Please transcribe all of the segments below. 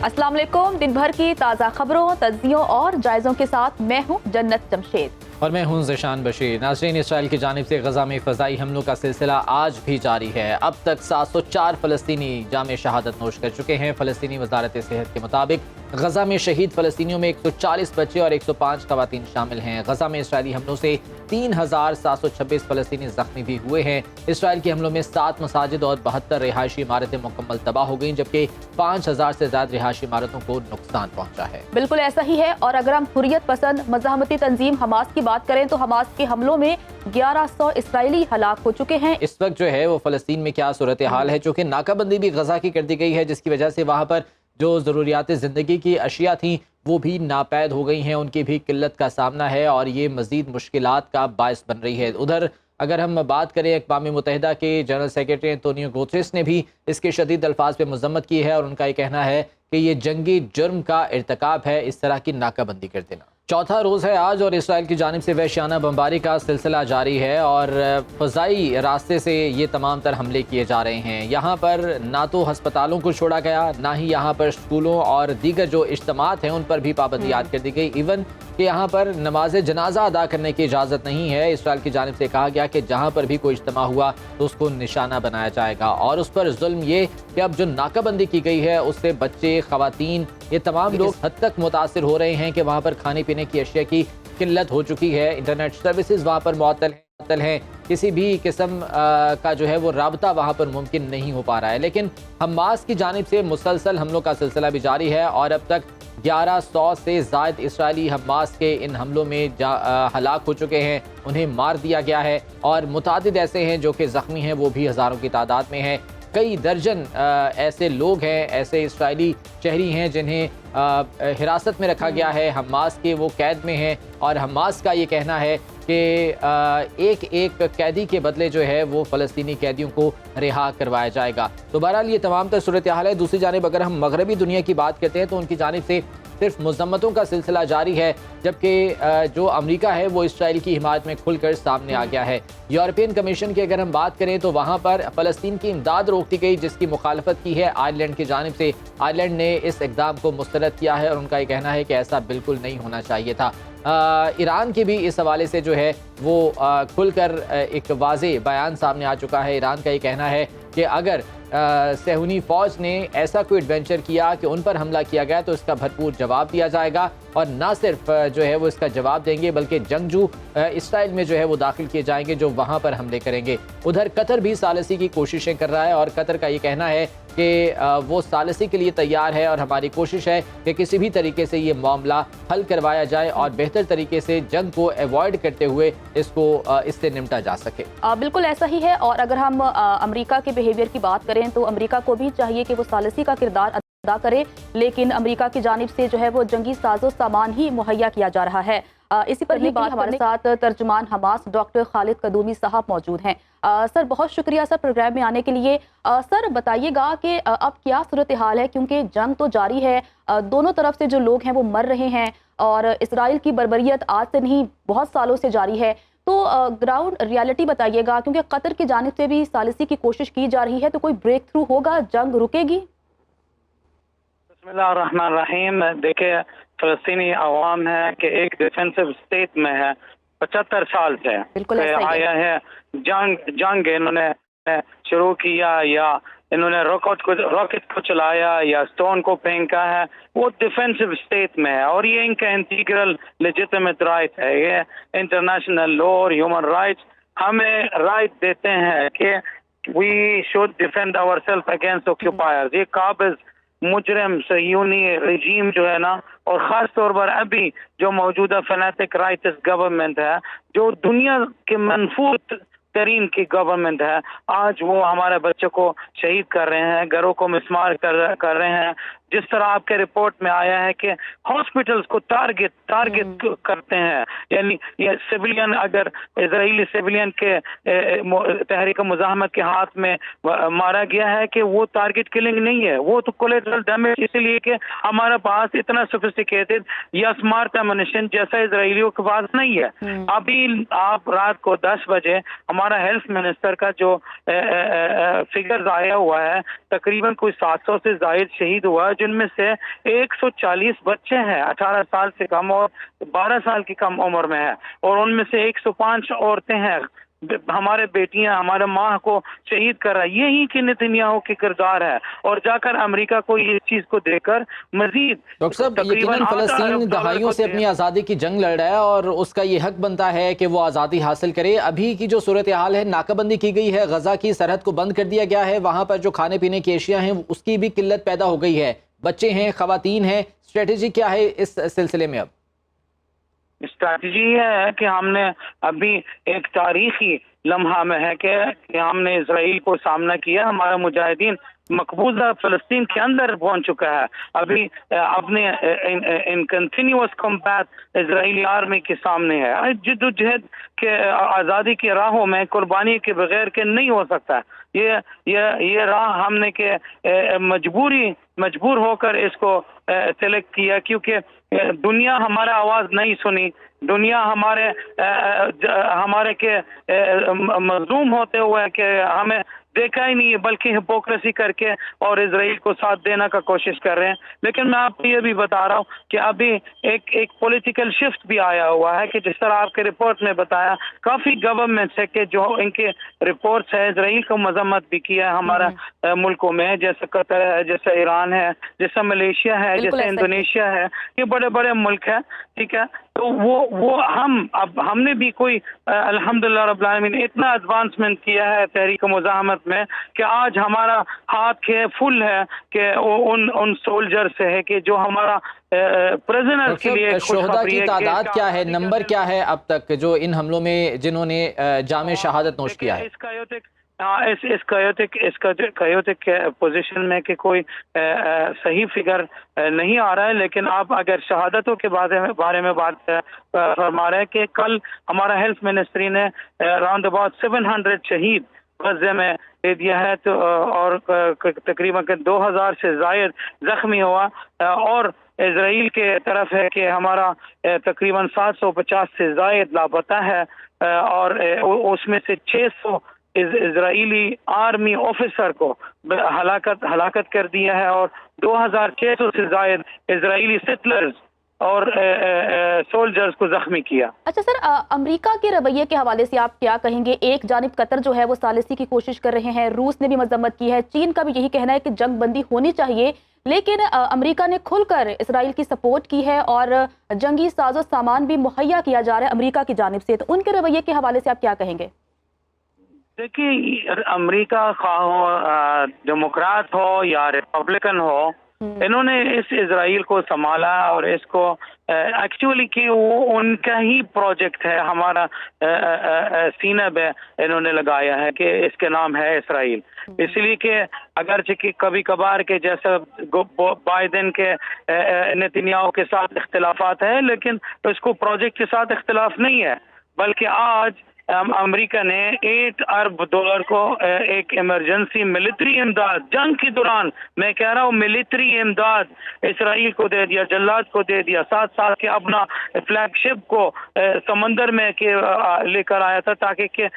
अस्सलाम वालेकुम। दिन भर की ताज़ा खबरों, तज्जियों और जायज़ों के साथ मैं हूँ जन्नत जमशेद और मैं हूँ ज़ीशान बशीर। नाज़रीन, इसराइल की जानिब से गज़ा में फ़ज़ाई हमलों का सिलसिला आज भी जारी है। अब तक 704 फ़लस्तीनी जाम शहादत नोश कर चुके हैं। फ़लस्तीनी वज़ारत सेहत के मुताबिक गज़ा में शहीद फ़लस्तीनियों में 140 बच्चे और 105 ख़वातीन शामिल हैं। गज़ा में इसराइली हमलों से 3726 फ़लस्तीनी ज़ख्मी भी हुए हैं। इसराइल के हमलों में 7 मसाजिद और 72 रिहायशी इमारतें मुकम्मल तबाह हो गईं, जबकि 5000 से ज़्यादा रिहायशी इमारतों को नुकसान पहुँचा है। बिल्कुल ऐसा ही है। और अगर हम हुर्रियत पसंद मज़ाहमती तंजीम हमास की बात करें तो हमास के हमलों में 1100 इसराइली हलाक हो चुके हैं। इस वक्त जो है वो फ़लस्तीन में क्या सूरत हाल है, चूँकि नाकाबंदी भी गज़ा की कर दी गई है, जिसकी वजह से वहाँ पर जो ज़रूरियात ज़िंदगी की अशिया थी वो भी नापैद हो गई हैं, उनकी भी किल्लत का सामना है और ये मज़ीद मुश्किलात का बायस बन रही है। उधर अगर हम बात करें, अक़वाम मुत्तहिदा के जनरल सेक्रेटरी एंटोनियो गुतेरेस ने भी इसके शदीद अल्फाज पे मज़म्मत की है और उनका ये कहना है कि ये जंगी जुर्म का इर्तिकाब है इस तरह की नाकाबंदी कर देना। चौथा रोज़ है आज और इसराइल की जानिब से वहशियाना बमबारी का सिलसिला जारी है और फ़ज़ाई रास्ते से ये तमाम तर हमले किए जा रहे हैं। यहाँ पर ना तो हस्पतालों को छोड़ा गया, ना ही यहाँ पर स्कूलों और दीगर जो इज्तिमात हैं उन पर भी पाबंदी आयद कर दी गई। इवन कि यहाँ पर नमाज जनाजा अदा करने की इजाज़त नहीं है। इसराइल की जानिब से कहा गया कि जहाँ पर भी कोई इज्तिमा हुआ तो उसको निशाना बनाया जाएगा और उस पर जुल्म ये कि अब जो नाकाबंदी की गई है उससे बच्चे, ख़वातीन, ये तमाम लोग हद तक मुतासिर हो रहे हैं कि वहाँ पर खाने पीने की अशिया की किल्लत हो चुकी है। इंटरनेट सर्विसेज वहाँ पर मुअत्तल हैं, किसी भी किस्म का जो है वो राबता वहाँ पर मुमकिन नहीं हो पा रहा है। लेकिन हमास की जानिब से मुसलसल हमलों का सिलसिला भी जारी है और अब तक 1100 से ज़ायद इसराइली हमास के इन हमलों में हलाक हो चुके हैं, उन्हें मार दिया गया है और मुतादिद ऐसे हैं जो कि ज़ख्मी हैं, वो भी हज़ारों की तादाद में हैं। कई दर्जन ऐसे लोग हैं, ऐसे इसराइली शहरी हैं जिन्हें हिरासत में रखा गया है, हमास के वो कैद में हैं और हमास का ये कहना है कि एक एक कैदी के बदले जो है वो फ़लस्तीनी कैदियों को रिहा करवाया जाएगा। तो बहरहाल ये तमाम तर सूरत हाल है। दूसरी जानिब अगर हम मगरबी दुनिया की बात करते हैं तो उनकी जानिब से सिर्फ मज़म्मतों का सिलसिला जारी है, जबकि जो अमेरिका है वो इसराइल की हिमायत में खुलकर सामने आ गया है। यूरोपियन कमीशन की अगर हम बात करें तो वहाँ पर फ़लस्तीन की इमदाद रोक दी गई, जिसकी मुखालफत की है आयरलैंड की जानिब से। आयरलैंड ने इस इक़दाम को मुस्तरद किया है और उनका ये कहना है कि ऐसा बिल्कुल नहीं होना चाहिए था। ईरान की भी इस हवाले से जो है वो खुलकर एक वाज़ेह बयान सामने आ चुका है। ईरान का ये कहना है कि अगर सेहूनी फ़ौज ने ऐसा कोई एडवेंचर किया कि उन पर हमला किया गया तो इसका भरपूर जवाब दिया जाएगा और ना सिर्फ जो है वो इसका जवाब देंगे बल्कि जंगजू इसराइल में जो है वो दाखिल किए जाएंगे जो वहाँ पर हमले करेंगे। उधर कतर भी सालसी की कोशिशें कर रहा है और कतर का ये कहना है कि वो सालसी के लिए तैयार है और हमारी कोशिश है कि किसी भी तरीके से ये मामला हल करवाया जाए और बेहतर तरीके से जंग को अवॉइड करते हुए इससे निपटा जा सके। बिल्कुल ऐसा ही है। और अगर हम अमेरिका के बिहेवियर की बात करें तो अमेरिका को भी चाहिए कि वो सालसी का किरदार अदा करे, लेकिन अमेरिका की जानिब से जो है वो जंगी साजो सामान ही मुहैया किया जा रहा है। इसी पर ही बात हमारे साथ तर्जुमान हमास डॉक्टर खालिद कदूमी साहब मौजूद हैं। सर बहुत शुक्रिया सर प्रोग्राम में आने के लिए। सर बताइएगा कि अब क्या सूरत हाल है, क्योंकि जंग तो जारी है, दोनों तरफ से जो लोग हैं वो मर रहे हैं और इसराइल की बर्बरियत आज से नहीं बहुत सालों से जारी है। तो ग्राउंड रियलिटी बताइएगा, क्योंकि कतर की जानिब से भी सालिसी की कोशिश की जा रही है, तो कोई ब्रेक थ्रू होगा, जंग रुकेगी? बिस्मिल्लाहिर्रहमानिर्रहीम। देखिए, फ़लस्तीनी अवाम है कि एक डिफेंसिव स्टेट में है 75 साल से आया है। जंग इन्होंने शुरू किया या इन्होंने रॉकेट को चलाया या स्टोन को फेंका है, वो डिफेंसिव स्टेट में है और ये इनका इंटीग्रल लेजिटिमेट राइट है। ये इंटरनेशनल लॉ और ह्यूमन राइट्स हमें राइट देते हैं कि we should defend our self against occupiers. ये काबिज मुजरिम सयूनी रजीम जो है ना, और ख़ास तौर पर अभी जो मौजूदा फैनेटिक राइट्स गवर्नमेंट है, जो दुनिया के मनफूद तरीन की गवर्नमेंट है, आज वो हमारे बच्चों को शहीद कर रहे हैं, घरों को मिसमार कर रहे हैं। जिस तरह आपके रिपोर्ट में आया है कि हॉस्पिटल्स को टारगेट करते हैं, यानी ये सिविलियन, अगर इजरायली सिविलियन के तहरीक मुज़ाहमत के हाथ में मारा गया है कि वो टारगेट किलिंग नहीं है, वो तो कोलेटरल डैमेज, इसलिए कि हमारे पास इतना सोफिस्टिकेटेड या स्मार्ट एमुनिशन जैसा इजरायलियों के पास नहीं है। अभी आप रात को 10 बजे हमारा हेल्थ मिनिस्टर का जो फिगर्स आया हुआ है, तकरीबन कोई 700 से जायद शहीद हुआ جن میں سے 140 بچے ہیں 18 سال سے کم اور 12 سال کی کم عمر میں ہے، اور ان میں سے 105 عورتیں ہیں، ہمارے بیٹیاں ہمارے ماں کو شہید کر رہا ہے، یہی کہ نتنیاہو کی کردار ہے، اور جا کر امریکہ کو یہ چیز کو دے کر مزید ڈاکٹر صاحب یقیناً فلسطین دہائیوں سے اپنی آزادی کی جنگ لڑ رہا ہے اور اس کا یہ حق بنتا ہے کہ وہ آزادی حاصل کرے۔ ابھی کی جو صورتحال ہے، ناکہ بندی کی گئی ہے، غزہ کی سرحد کو بند کر دیا گیا ہے، وہاں پر جو کھانے پینے کی اشیاء ہیں اس کی بھی قلت پیدا ہو گئی ہے، بچے ہیں، خواتین ہیں، اسٹریٹجی کیا ہے اس سلسلے میں؟ اب اسٹریٹجی یہ ہے کہ ہم نے ابھی ایک تاریخی لمحہ میں ہے کہ ہم نے اسرائیل کو سامنا کیا، ہمارا مجاہدین مقبوضہ فلسطین کے اندر پہنچ چکا ہے، ابھی اپنے ان کنٹینیوس کمبیٹ اسرائیلی آرمی کے سامنے ہے، جد و جہد کے آزادی کی راہوں میں قربانی کے بغیر کہ نہیں ہو سکتا، یہ راہ ہم نے کہ مجبور ہو کر اس کو سلیکٹ کیا، کیونکہ دنیا ہمارا آواز نہیں سنی، دنیا ہمارے کے مظلوم ہوتے ہوئے کہ ہمیں دیکھا ہی نہیں، بلکہ ہپوکریسی کر کے اور اسرائیل کو ساتھ دینا کا کوشش کر رہے ہیں۔ لیکن میں آپ کو یہ بھی بتا رہا ہوں کہ ابھی ایک پولیٹیکل شفٹ بھی آیا ہوا ہے کہ جس طرح آپ کے رپورٹ میں بتایا، کافی گورنمنٹس ہے کہ جو ان کے رپورٹس ہے اسرائیل کو مذمت بھی کیا ہے ہمارا ملکوں میں، جیسے قطر ہے، جیسے ایران ہے، جیسے ملیشیا ہے، جیسے انڈونیشیا ہے، یہ بڑے بڑے ملک ہیں، ٹھیک ہے، تو وہ ہم نے بھی کوئی الحمدللہ رب العالمین اتنا ایڈوانسمنٹ کیا ہے تحریک مزاحمت میں کہ آج ہمارا ہاتھ فل ہے کہ ان سولجر سے ہے کہ جو ہمارا پریزنر کے لیے شہداء کی تعداد کیا ہے، نمبر کیا ہے اب تک جو ان حملوں میں جنہوں نے جام شہادت نوش کیا ہے؟ اس کیوٹک پوزیشن میں کہ کوئی صحیح فگر نہیں آ رہا ہے، لیکن آپ اگر شہادتوں کے بارے میں بات فرما رہے ہیں کہ کل ہمارا ہیلتھ منسٹری نے اراؤنڈ اباؤٹ 700 شہید غزے میں دے دیا ہے، تو اور تقریباً 2000 سے زائد زخمی ہوا، اور اسرائیل کے طرف ہے کہ ہمارا تقریباً 750 سے زائد لاپتہ ہے، اور اس میں سے 600 اسرائیلی آرمی آفیسر کو ہلاکت کر دیا ہے، اور 2600 سے زائد اسرائیلی سیٹلرز اور سولجرز کو زخمی کیا۔ اچھا سر، امریکہ کے رویے کے حوالے سے آپ کیا کہیں گے؟ ایک جانب قطر جو ہے وہ ثالثی کی کوشش کر رہے ہیں، روس نے بھی مذمت کی ہے، چین کا بھی یہی کہنا ہے کہ جنگ بندی ہونی چاہیے، لیکن امریکہ نے کھل کر اسرائیل کی سپورٹ کی ہے اور جنگی ساز و سامان بھی مہیا کیا جا رہا ہے امریکہ کی جانب سے، تو ان کے رویے کے حوالے سے آپ کیا کہیں گے؟ دیکھیے، امریکہ خواہ ہو ڈیموکریٹ ہو یا ریپبلکن ہو، انہوں نے اس اسرائیل کو سنبھالا، اور اس کو ایکچولی کہ وہ ان کا ہی پروجیکٹ ہے، ہمارا سینہ پہ انہوں نے لگایا ہے کہ اس کے نام ہے اسرائیل، اس لیے کہ اگرچہ کہ کبھی کبھار کے جیسا بائیڈن کے نتنیاہو کے ساتھ اختلافات ہیں، لیکن اس کو پروجیکٹ کے ساتھ اختلاف نہیں ہے، بلکہ آج امریکہ نے $8 ارب کو ایک ایمرجنسی ملٹری امداد جنگ کے دوران، میں کہہ رہا ہوں ملٹری امداد اسرائیل کو دے دیا، جلاد کو دے دیا، ساتھ ساتھ کہ اپنا فلیگ شپ کو سمندر میں لے کر آیا تھا، تاکہ کہ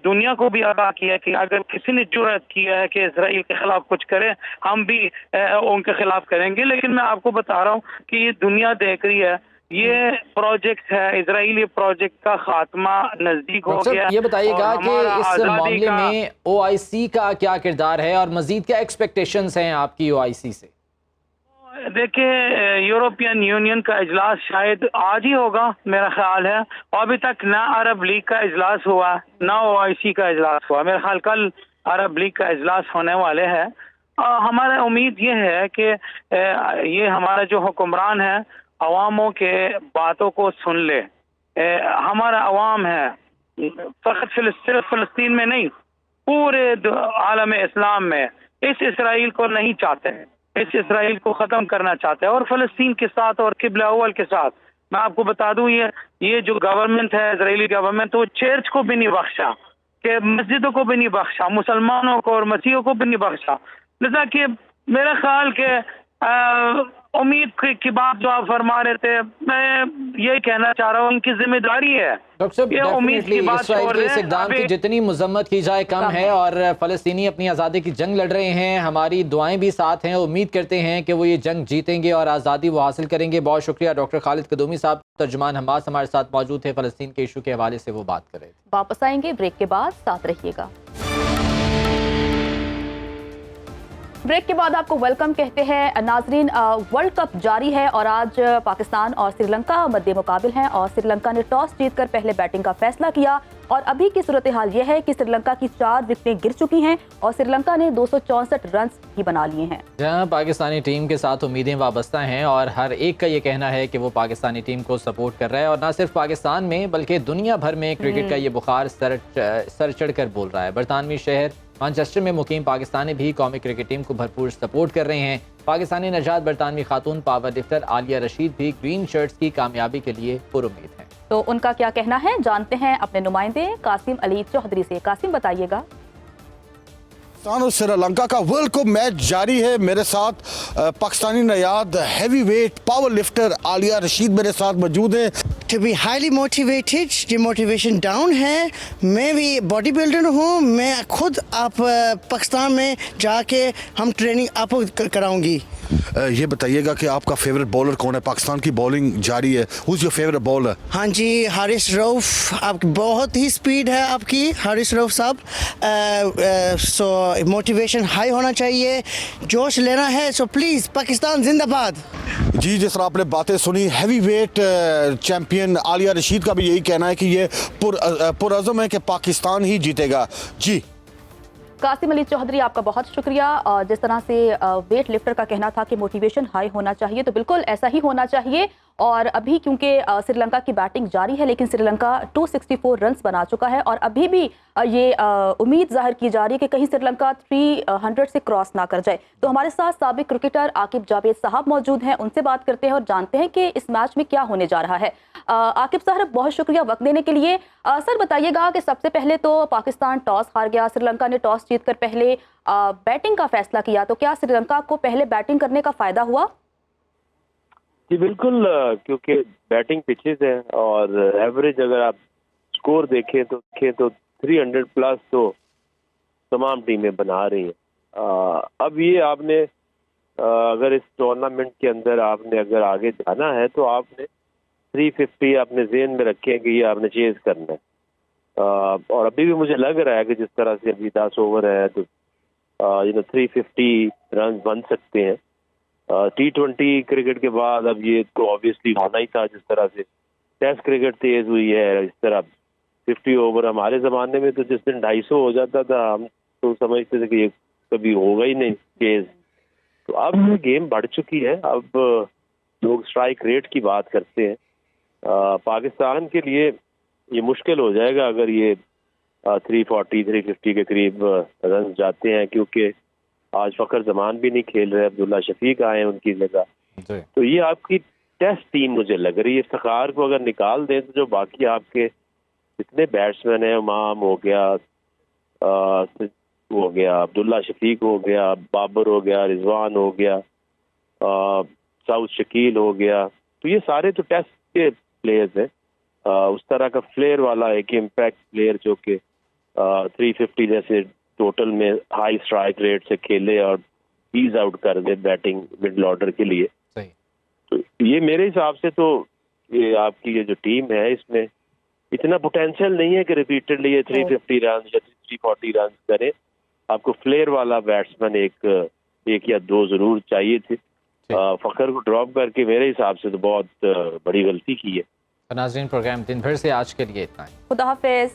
دنیا کو بھی آگاہ کیا کہ اگر کسی نے جرأت کیا ہے کہ اسرائیل کے خلاف کچھ کرے، ہم بھی ان کے خلاف کریں گے۔ لیکن میں آپ کو بتا رہا ہوں کہ یہ دنیا دیکھ رہی ہے، یہ پروجیکٹ ہے، اسرائیلی پروجیکٹ کا خاتمہ نزدیک ہو گیا۔ یہ بتائیے گا کہ اس معاملے میں او آئی سی کا کیا کردار ہے اور مزید کیا ایکسپیکٹیشنز ہیں آپ کی او آئی سی سے؟ دیکھیں، یورپین یونین کا اجلاس شاید آج ہی ہوگا میرا خیال ہے، اور ابھی تک نہ عرب لیگ کا اجلاس ہوا نہ او آئی سی کا اجلاس ہوا، میرا خیال کل عرب لیگ کا اجلاس ہونے والے ہیں۔ ہمارا امید یہ ہے کہ یہ ہمارا جو حکمران ہے عواموں کے باتوں کو سن لے، ہمارا عوام ہے فقط صرف فلسطین میں نہیں، پورے عالم اسلام میں اس اسرائیل کو نہیں چاہتے، اس اسرائیل کو ختم کرنا چاہتے ہیں، اور فلسطین کے ساتھ اور قبلہ اول کے ساتھ میں آپ کو بتا دوں، یہ جو گورنمنٹ ہے اسرائیلی گورنمنٹ، وہ چرچ کو بھی نہیں بخشا، کہ مسجدوں کو بھی نہیں بخشا، مسلمانوں کو اور مسیحوں کو بھی نہیں بخشا، لذا کہ میرا خیال کہ उम्मीद की बात जो आप फरमा रहे थे, मैं यही कहना चाह रहा हूँ, उनकी जिम्मेदारी है। डॉक्टर साहब, ये उम्मीद की डेफिनेटली बात इसराइल छोड़ के दें, इस इक़दाम की अभी- जितनी मजम्मत की जाए कम है, और फ़लस्तीनी अपनी आज़ादी की जंग लड़ रहे हैं, हमारी दुआएं भी साथ हैं। उम्मीद करते हैं कि वो ये जंग जीतेंगे और आज़ादी वो हासिल करेंगे। बहुत शुक्रिया डॉक्टर खालिद कदूमी साहब, तर्जुमान हमास हमारे साथ मौजूद थे, फ़लस्तीन के इशू के हवाले से वो बात कर रहे थे। वापस आएंगे ब्रेक के बाद, साथ रहिएगा। ब्रेक के बाद आपको वेलकम कहते हैं। नाजरीन, वर्ल्ड कप जारी है और आज पाकिस्तान और श्रीलंका मध्य मुकाबिल हैं और श्रीलंका ने टॉस जीतकर पहले बैटिंग का फैसला किया और अभी की सूरत हाल यह है कि श्रीलंका की 4 विकेटें गिर चुकी हैं और श्रीलंका ने 264 रन ही बना लिए हैं। जहां पाकिस्तानी टीम के साथ उम्मीदें वाबस्ता हैं और हर एक का ये कहना है कि वो पाकिस्तानी टीम को सपोर्ट कर रहा है, और ना सिर्फ पाकिस्तान में बल्कि दुनिया भर में क्रिकेट का ये बुखार सर चढ़कर बोल रहा है। बरतानवी शहर मैनचेस्टर में मुकीम पाकिस्तानी भी कौमी क्रिकेट टीम को भरपूर सपोर्ट कर रहे हैं। पाकिस्तानी नजात बरतानवी खातून पावर लिफ्टर आलिया रशीद भी ग्रीन शर्ट्स की कामयाबी के लिए पुरुम्मीद हैं। तो उनका क्या कहना है, जानते हैं अपने नुमाइंदे कासिम अली चौधरी से। कासिम, बताइएगा। पाकिस्तान और श्रीलंका का वर्ल्ड कप मैच जारी है। मेरे साथ पाकिस्तानी नयाद heavyweight powerlifter Aliya Rashid मेरे साथ मौजूद हैं। To be highly motivated, जो मोटिवेशन डाउन है। मैं भी बॉडी बिल्डर हूँ, मैं खुद आप पाकिस्तान में जाके हम ट्रेनिंग आपको कराऊंगी। ये बताइएगा कि आपका फेवरेट बॉलर कौन है? पाकिस्तान की बॉलिंग जारी है, हुज योर फेवरेट बॉलर? हाँ जी, हारिस रऊफ, आप बहुत ही स्पीड है आपकी हारिस रऊफ साहब। सो मोटिवेशन हाई होना चाहिए, जोश लेना है। सो प्लीज़ पाकिस्तान जिंदाबाद। जी, जिस तरह आपने बातें सुनी, heavy weight champion Alia Rashid का भी यही कहना है कि ये पुरअज़म है कि पाकिस्तान ही जीतेगा। जी कासिम अली चौधरी, आपका बहुत शुक्रिया। और जिस तरह से वेट लिफ्टर का कहना था कि मोटिवेशन हाई होना चाहिए, तो बिल्कुल ऐसा ही होना चाहिए। और अभी क्योंकि श्रीलंका की बैटिंग जारी है, लेकिन श्रीलंका 264 रन्स बना चुका है और अभी भी ये उम्मीद जाहिर की जा रही है कि कहीं श्रीलंका 300 से क्रॉस ना कर जाए। तो हमारे साथ साबिक क्रिकेटर आकिब जावेद साहब मौजूद हैं, उनसे बात करते हैं और जानते हैं कि इस मैच में क्या होने जा रहा है। आकिब साहब, बहुत शुक्रिया वक्त देने के लिए। सर, बताइएगा कि सबसे पहले तो पाकिस्तान टॉस हार गया, श्रीलंका ने टॉस जीतकर पहले बैटिंग का फैसला किया, तो क्या श्रीलंका को पहले बैटिंग करने का फायदा हुआ? जी बिल्कुल, क्योंकि बैटिंग पिचेस है और एवरेज अगर आप स्कोर देखें तो 300 प्लस तो तमाम टीमें बना रही हैं। अब ये आपने अगर इस टूर्नामेंट के अंदर आपने अगर आगे जाना है तो आपने 350 अपने ज़हन में रखें कि ये आपने चेज करना है। और अभी भी मुझे लग रहा है कि जिस तरह से अभी 10 ओवर है तो 350 रन बन सकते हैं। T20 क्रिकेट के बाद अब ये तो ऑब्वियसली होना ही था। जिस तरह से टेस्ट क्रिकेट तेज हुई है, इस तरह 50 ओवर हमारे ज़माने में तो जिस दिन 250 हो जाता था हम तो समझते थे कि ये कभी होगा ही नहीं तेज। तो अब ये गेम बढ़ चुकी है, अब लोग स्ट्राइक रेट की बात करते हैं। पाकिस्तान के लिए ये मुश्किल हो जाएगा अगर ये 340-350 के करीब रन जाते हैं, क्योंकि आज फखर जमान भी नहीं खेल रहे, अब्दुल्ला शफीक आए हैं उनकी जगह। तो ये आपकी टेस्ट टीम मुझे लग रही है। इफ्तिखार को अगर निकाल दें तो जो बाकी आपके जितने बैट्समैन हैं, इमाम हो गया, अब्दुल्ला शफीक हो गया, बाबर हो गया, रिजवान हो गया, साउथ शकील हो गया, तो ये सारे तो टेस्ट के प्लेयर्स हैं। उस तरह का फ्लेयर वाला एक इम्पैक्ट प्लेयर जो कि 350 जैसे टोटल में हाई स्ट्राइक रेट से खेले और ईज आउट कर दे बैटिंग मिडल ऑर्डर के लिए। सही। तो ये मेरे हिसाब से तो ये आपकी ये जो टीम है इसमें इतना पोटेंशियल नहीं है कि रिपीटेडली ये 350 रन या 340 रन करे। आपको फ्लेयर वाला बैट्समैन एक या दो जरूर चाहिए थे। फखर को ड्रॉप करके मेरे हिसाब से तो बहुत बड़ी गलती की है। नाज़रीन, प्रोग्राम दिन भर से आज के लिए इतना ही। खुदा हाफिज।